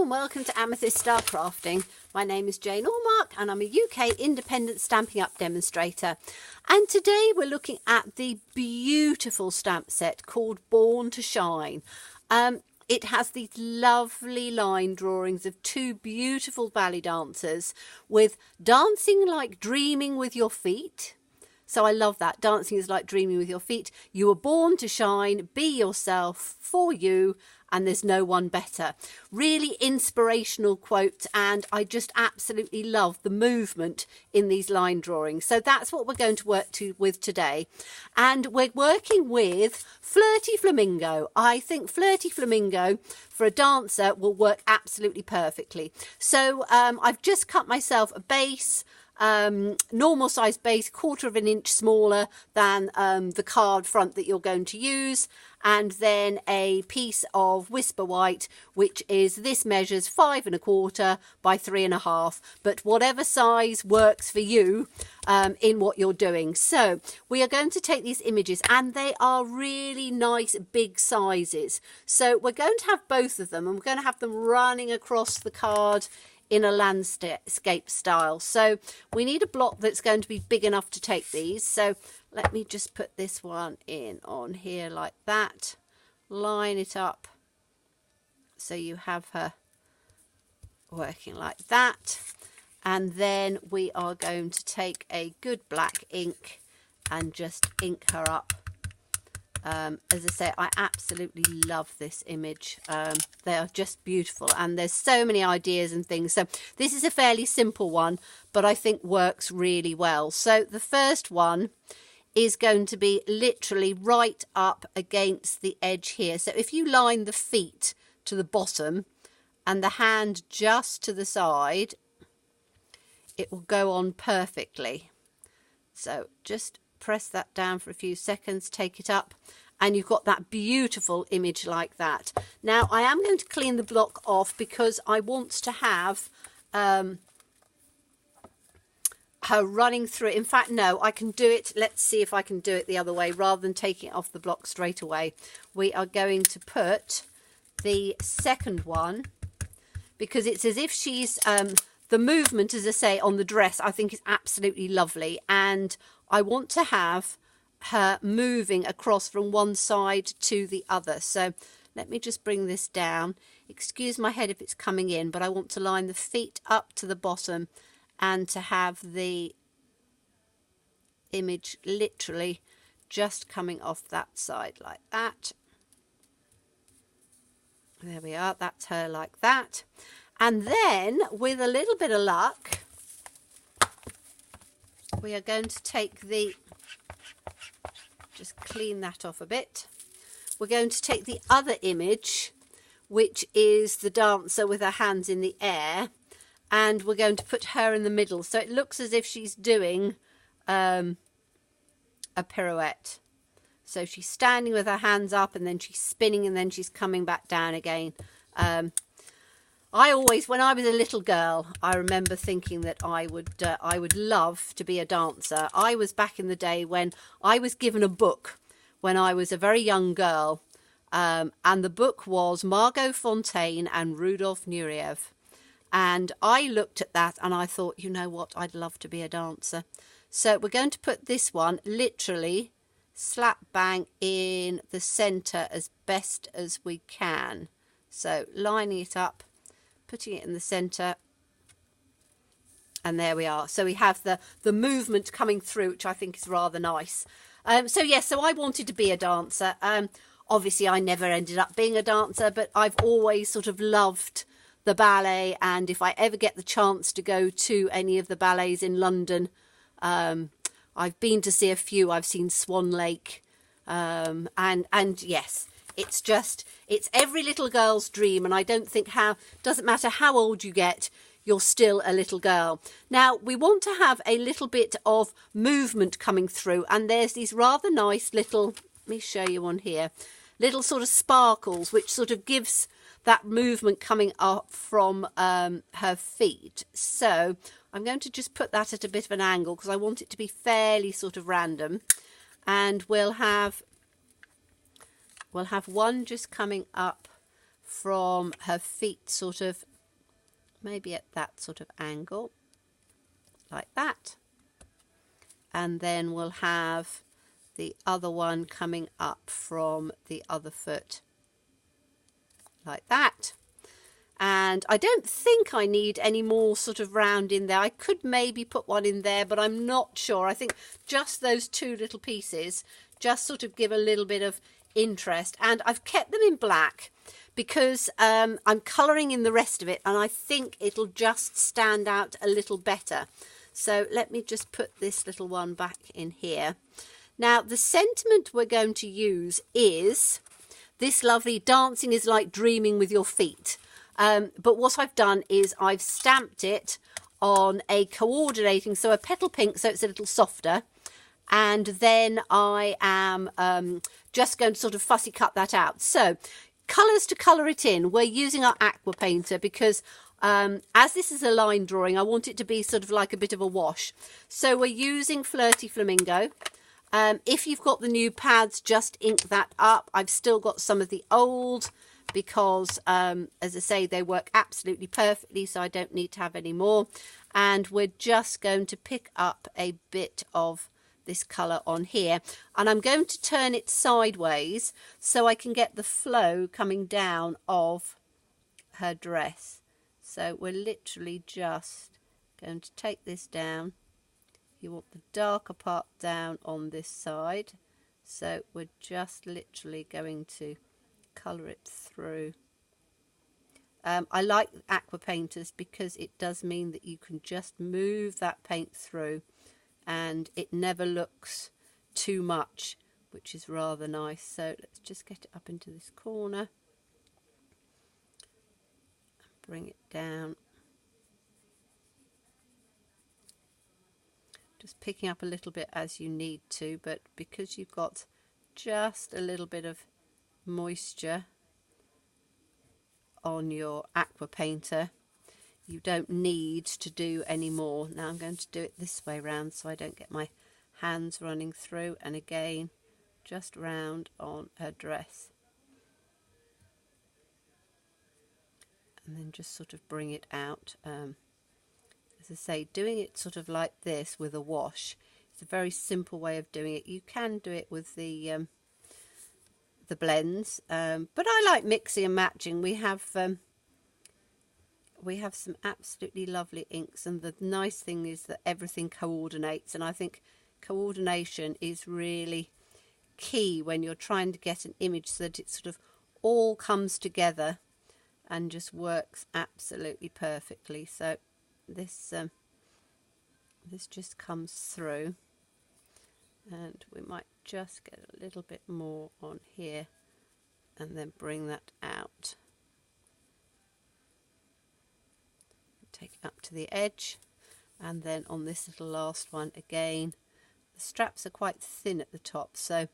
and welcome to Amethyst Star Crafting. My name is Jane Allmark and I'm a UK independent Stampin' Up demonstrator. And today we're looking at the beautiful stamp set called Born to Shine. It has these lovely line drawings of two beautiful ballet dancers with dancing like dreaming with your feet. So I love that. Dancing is like dreaming with your feet. You were born to shine, be yourself, for you, and there's no one better. Really inspirational quote, and I just absolutely love the movement in these line drawings. So that's what we're going to work with today. And we're working with Flirty Flamingo. I think Flirty Flamingo for a dancer will work absolutely perfectly. So I've just cut myself a base, normal size base, 1/4 of an inch smaller than the card front that you're going to use, and then a piece of Whisper White, which is, this measures 5 1/4 by 3 1/2, but whatever size works for you in what you're doing. So we are going to take these images, and they are really nice big sizes. So we're going to have both of them, and we're going to have them running across the card in a landscape style. So we need a block that's going to be big enough to take these. So let me just put this one in on here like that, line it up so you have her working like that, and then we are going to take a good black ink and just ink her up. As I say, I absolutely love this image. They are just beautiful, and there's so many ideas and things. So this is a fairly simple one, but I think works really well. So the first one is going to be literally right up against the edge here. So if you line the feet to the bottom and the hand just to the side, it will go on perfectly. So just press that down for a few seconds, take it up, and you've got that beautiful image like that. Now I am going to clean the block off because I want to have her running through it. In fact, no, I can do it. Let's see if I can do it the other way rather than taking it off the block straight away. We are going to put the second one, because it's as if she's the movement, as I say, on the dress I think is absolutely lovely, and I want to have her moving across from one side to the other. So let me just bring this down. Excuse my head if it's coming in, but I want to line the feet up to the bottom and to have the image literally just coming off that side like that. There we are, that's her like that. And then with a little bit of luck, we are going to take the, just clean that off a bit. We're going to take the other image, which is the dancer with her hands in the air, and we're going to put her in the middle. So it looks as if she's doing a pirouette. So she's standing with her hands up, and then she's spinning, and then she's coming back down again. I always, when I was a little girl, I remember thinking that I would love to be a dancer. I was back in the day when I was given a book when I was a very young girl, and the book was Margot Fonteyn and Rudolf Nureyev. And I looked at that and I thought, you know what, I'd love to be a dancer. So we're going to put this one literally slap bang in the centre as best as we can. So lining it up, putting it in the centre, and there we are. So we have the movement coming through, which I think is rather nice. So yes, so I wanted to be a dancer. Obviously I never ended up being a dancer, but I've always sort of loved the ballet, and if I ever get the chance to go to any of the ballets in London, I've been to see a few. I've seen Swan Lake, and yes, it's every little girl's dream, and I don't think doesn't matter how old you get, you're still a little girl. Now we want to have a little bit of movement coming through, and there's these rather nice little, let me show you on here, little sort of sparkles, which sort of gives that movement coming up from her feet. So I'm going to just put that at a bit of an angle because I want it to be fairly sort of random, and we'll have one just coming up from her feet, sort of maybe at that sort of angle, like that. And then we'll have the other one coming up from the other foot, like that. And I don't think I need any more sort of round in there. I could maybe put one in there, but I'm not sure. I think just those two little pieces just sort of give a little bit of interest. And I've kept them in black because I'm colouring in the rest of it, and I think it'll just stand out a little better. So let me just put this little one back in here. Now, the sentiment we're going to use is this lovely "dancing is like dreaming with your feet." But what I've done is I've stamped it on a coordinating, so a petal pink, so it's a little softer. And then I am just going to sort of fussy cut that out. So colours to colour it in, we're using our aqua painter because as this is a line drawing, I want it to be sort of like a bit of a wash. So we're using Flirty Flamingo. If you've got the new pads, just ink that up. I've still got some of the old because, as I say, they work absolutely perfectly, so I don't need to have any more. And we're just going to pick up a bit of this colour on here, and I'm going to turn it sideways so I can get the flow coming down of her dress. So we're literally just going to take this down. You want the darker part down on this side, so we're just literally going to colour it through. I like aqua painters because it does mean that you can just move that paint through and it never looks too much, which is rather nice. So let's just get it up into this corner, bring it down, just picking up a little bit as you need to, but because you've got just a little bit of moisture on your aqua painter, you don't need to do any more. Now I'm going to do it this way round so I don't get my hands running through, and again just round on her dress, and then just sort of bring it out. As I say, doing it sort of like this with a wash, it's a very simple way of doing it. You can do it with the blends, but I like mixing and matching. We have some absolutely lovely inks, and the nice thing is that everything coordinates, and I think coordination is really key when you're trying to get an image so that it sort of all comes together and just works absolutely perfectly. So this just comes through, and we might just get a little bit more on here and then bring that out. Take it up to the edge, and then on this little last one again, the straps are quite thin at the top, so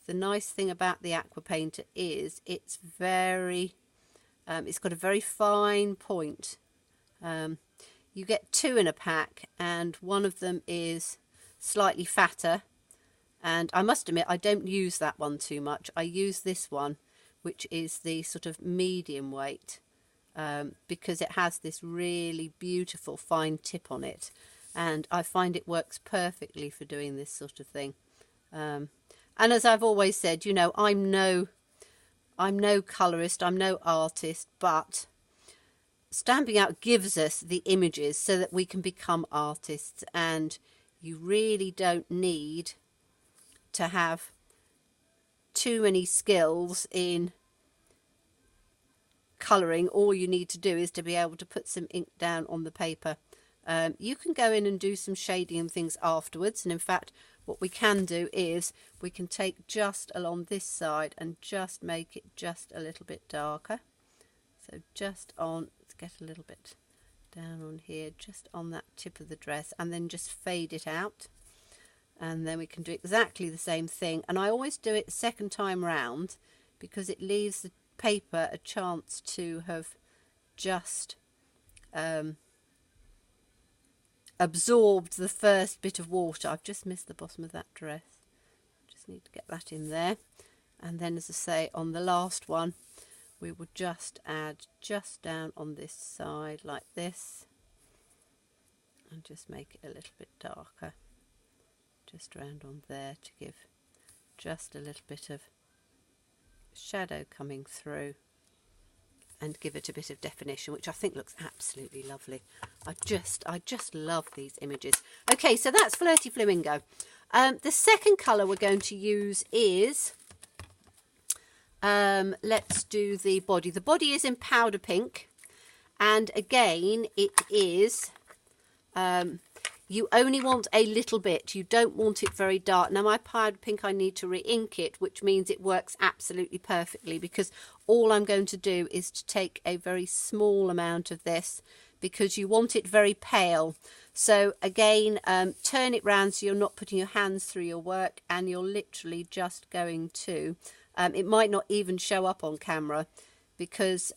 the nice thing about the aqua painter is it's very it's got a very fine point. You get two in a pack, and one of them is slightly fatter, and I must admit I don't use that one too much. I use this one, which is the sort of medium weight, because it has this really beautiful fine tip on it, and I find it works perfectly for doing this sort of thing. And as I've always said, you know, I'm no colourist, I'm no artist, but Stamping Out gives us the images so that we can become artists, and you really don't need to have too many skills in colouring. All you need to do is to be able to put some ink down on the paper. You can go in and do some shading and things afterwards, and in fact what we can do is we can take just along this side and just make it just a little bit darker. So just on, let's get a little bit down on here, just on that tip of the dress, and then just fade it out. And then we can do exactly the same thing, and I always do it the second time round because it leaves the paper a chance to have just absorbed the first bit of water. I've just missed the bottom of that dress, just need to get that in there. And then, as I say, on the last one we will just add just down on this side like this, and just make it a little bit darker, just around on there to give just a little bit of shadow coming through and give it a bit of definition, which I think looks absolutely lovely. I just love these images. Okay, so that's Flirty Flamingo. The second colour we're going to use is, let's do the body. The body is in powder pink, and again it is, you only want a little bit, you don't want it very dark. Now my powder pink, I need to re-ink it, which means it works absolutely perfectly, because all I'm going to do is to take a very small amount of this, because you want it very pale. So again, turn it round so you're not putting your hands through your work, and you're literally just going to, it might not even show up on camera, because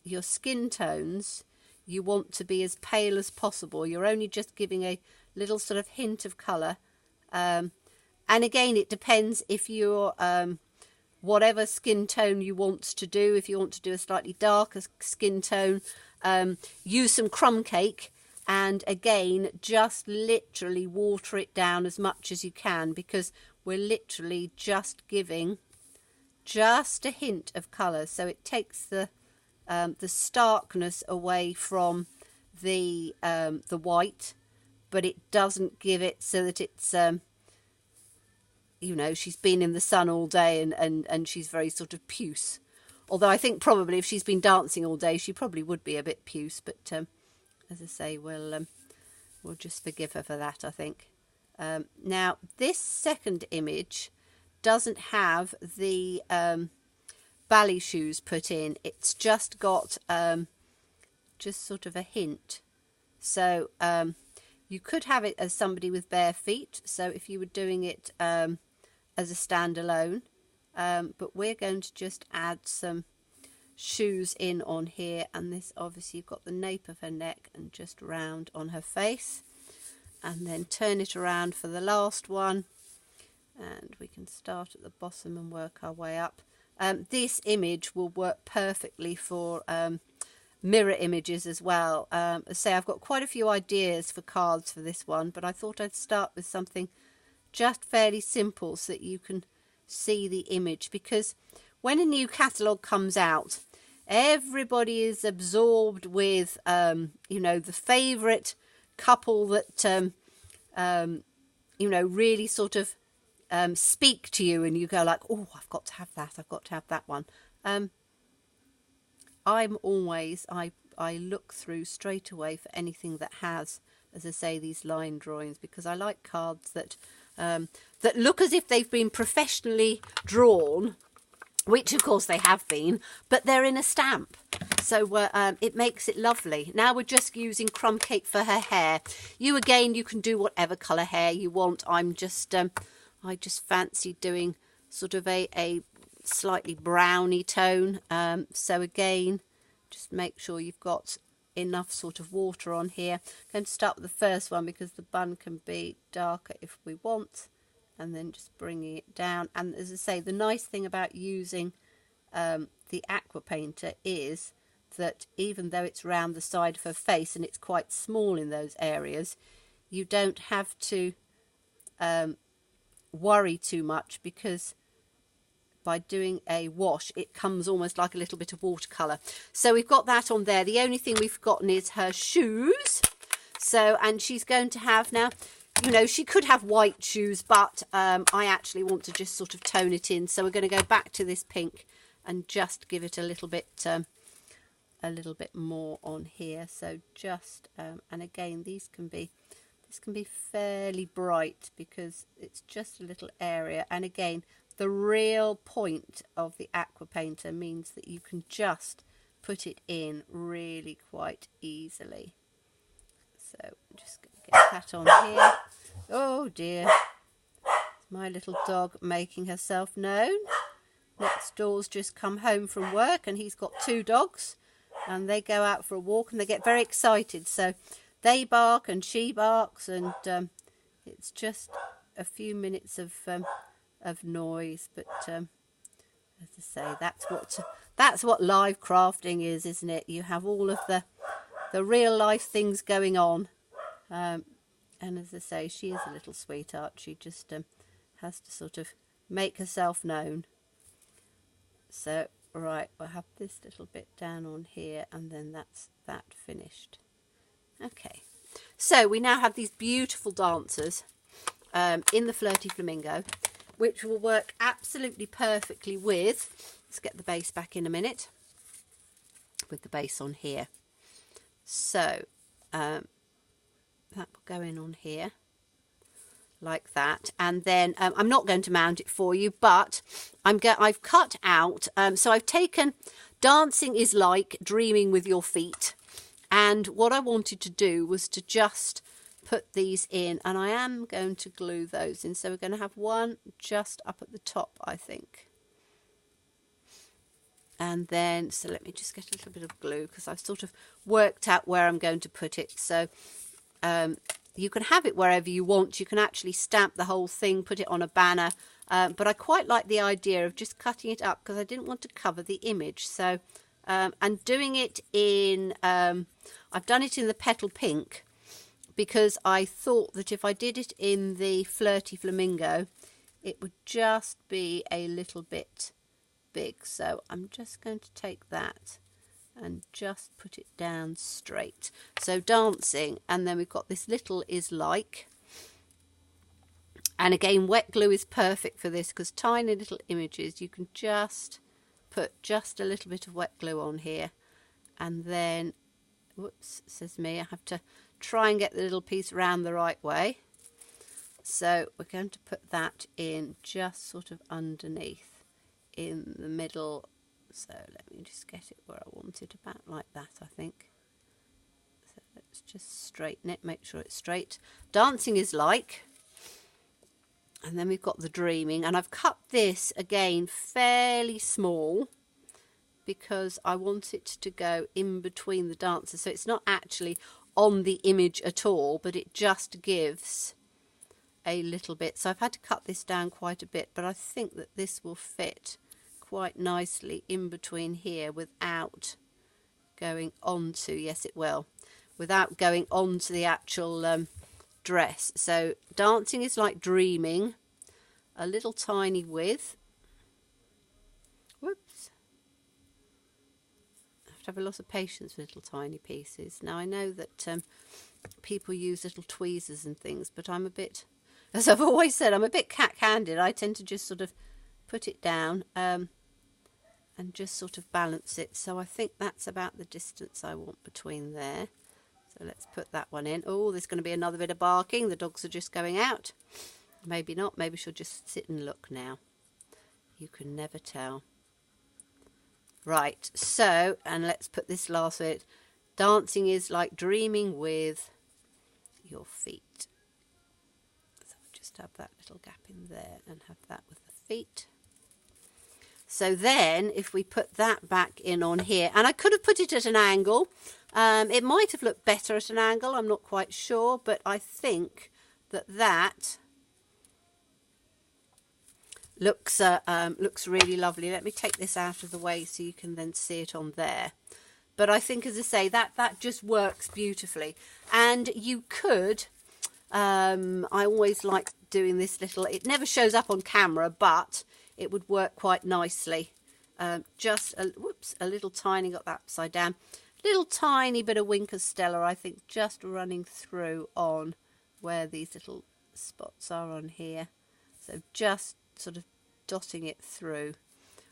your skin tones, you want to be as pale as possible. You're only just giving a little sort of hint of colour. And again, it depends if you're, whatever skin tone you want to do. If you want to do a slightly darker skin tone, use some crumb cake. And again, just literally water it down as much as you can, because we're literally just giving just a hint of colour. So it takes the starkness away from the white, but it doesn't give it so that it's, you know, she's been in the sun all day and she's very sort of puce. Although I think probably if she's been dancing all day, she probably would be a bit puce. But as I say, we'll just forgive her for that, I think. Now, this second image doesn't have the ballet shoes put in. It's just got just sort of a hint. So you could have it as somebody with bare feet, so if you were doing it as a standalone, but we're going to just add some shoes in on here, and this obviously you've got the nape of her neck and just round on her face, and then turn it around for the last one, and we can start at the bottom and work our way up. This image will work perfectly for mirror images as well. Say I've got quite a few ideas for cards for this one, but I thought I'd start with something just fairly simple so that you can see the image, because when a new catalogue comes out, everybody is absorbed with you know, the favourite couple that you know, really sort of speak to you, and you go like, oh, I've got to have that, I've got to have that one. I'm always, I look through straight away for anything that has, as I say, these line drawings, because I like cards that that look as if they've been professionally drawn, which of course they have been, but they're in a stamp. So it makes it lovely. Now we're just using crumb cake for her hair. You can do whatever colour hair you want. I'm just I just fancy doing sort of a slightly browny tone. So again, just make sure you've got enough sort of water on here. I'm going to start with the first one because the bun can be darker if we want, and then just bringing it down. And as I say, the nice thing about using the aqua painter is that even though it's round the side of her face and it's quite small in those areas, you don't have to worry too much, because by doing a wash it comes almost like a little bit of watercolour. So we've got that on there. The only thing we've forgotten is her shoes. So, and she's going to have, now, you know, she could have white shoes, but I actually want to just sort of tone it in. So we're going to go back to this pink and just give it a little bit more on here. So just and again, this can be fairly bright because it's just a little area. And again, the real point of the aqua painter means that you can just put it in really quite easily. So I'm just going to get that on here. Oh dear, my little dog making herself known. Next door's just come home from work, and he's got 2 dogs, and they go out for a walk and they get very excited. So they bark and she barks, and it's just a few minutes of noise. But As I say, that's what live crafting is, isn't it? You have all of the real life things going on. And as I say, she is a little sweetheart. She just has to sort of make herself known. So, right, we'll have this little bit down on here, and then that's that finished. Okay, so we now have these beautiful dancers in the Flirty Flamingo, which will work absolutely perfectly with, let's get the base back in a minute, with the base on here. So, that will go in on here like that, and then I'm not going to mount it for you, but I've cut out, so I've taken Dancing is Like Dreaming with Your Feet, and what I wanted to do was to just put these in, and I am going to glue those in. So we're going to have one just up at the top, I think. And then, so let me just get a little bit of glue, because I've sort of worked out where I'm going to put it. So you can have it wherever you want. You can actually stamp the whole thing, put it on a banner. But I quite like the idea of just cutting it up, because I didn't want to cover the image. So, and doing it in, I've done it in the Petal Pink, because I thought that if I did it in the Flirty Flamingo, it would just be a little bit big. So I'm just going to take that and just put it down straight. So Dancing, and then we've got this Little Is Like. And again, wet glue is perfect for this, because tiny little images, you can just put just a little bit of wet glue on here. And then, whoops, says me, I have to try and get the little piece round the right way. So we're going to put that in just sort of underneath in the middle. So let me just get it where I want it, about like that, I think. So let's just straighten it, make sure it's straight. Dancing is Like. And then we've got the Dreaming, and I've cut this again fairly small, because I want it to go in between the dancers. So it's not actually on the image at all, but it just gives a little bit. So I've had to cut this down quite a bit, but I think that this will fit quite nicely in between here without going on to, yes it will, without going on to the actual dress. So Dancing is Like Dreaming, a little tiny width. Whoops. I have to have a lot of patience with little tiny pieces. Now I know that people use little tweezers and things, but I'm a bit, as I've always said, I'm a bit cat-handed. I tend to just sort of put it down and just sort of balance it. So I think that's about the distance I want between there. So let's put that one in. Oh, there's going to be another bit of barking. The dogs are just going out. Maybe not. Maybe she'll just sit and look now. You can never tell. Right, so, and let's put this last bit. Dancing is Like Dreaming with Your Feet. So just have that little gap in there and have that with the feet. So then if we put that back in on here, and I could have put it at an angle. It might have looked better at an angle, I'm not quite sure, but I think that that looks really lovely. Let me take this out of the way so you can then see it on there. But I think, as I say, that just works beautifully. And you could, I always like doing this little, it never shows up on camera, but it would work quite nicely. Just, whoops, a little tiny, got that upside down. Little tiny bit of Winker's Stella, I think, just running through on where these little spots are on here. So just sort of dotting it through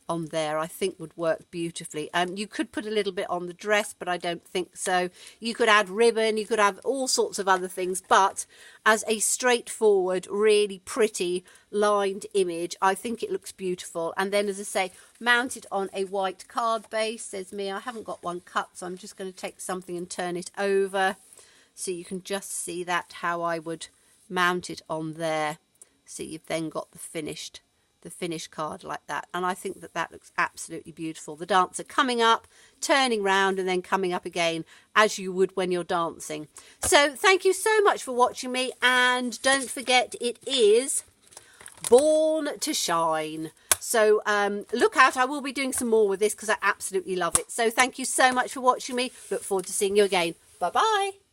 on there, I think would work beautifully. You could put a little bit on the dress, but I don't think so. You could add ribbon, you could have all sorts of other things, but as a straightforward, really pretty lined image, I think it looks beautiful. And then, as I say, mount it on a white card base. Says me, I haven't got one cut, so I'm just going to take something and turn it over so you can just see that, how I would mount it on there. So you've then got the finished card like that, and I think that looks absolutely beautiful. The dancer coming up, turning round, and then coming up again, as you would when you're dancing. So thank you so much for watching me, and don't forget, it is Born to Shine. So look out, I will be doing some more with this because I absolutely love it. So thank you so much for watching me. Look forward to seeing you again. Bye bye.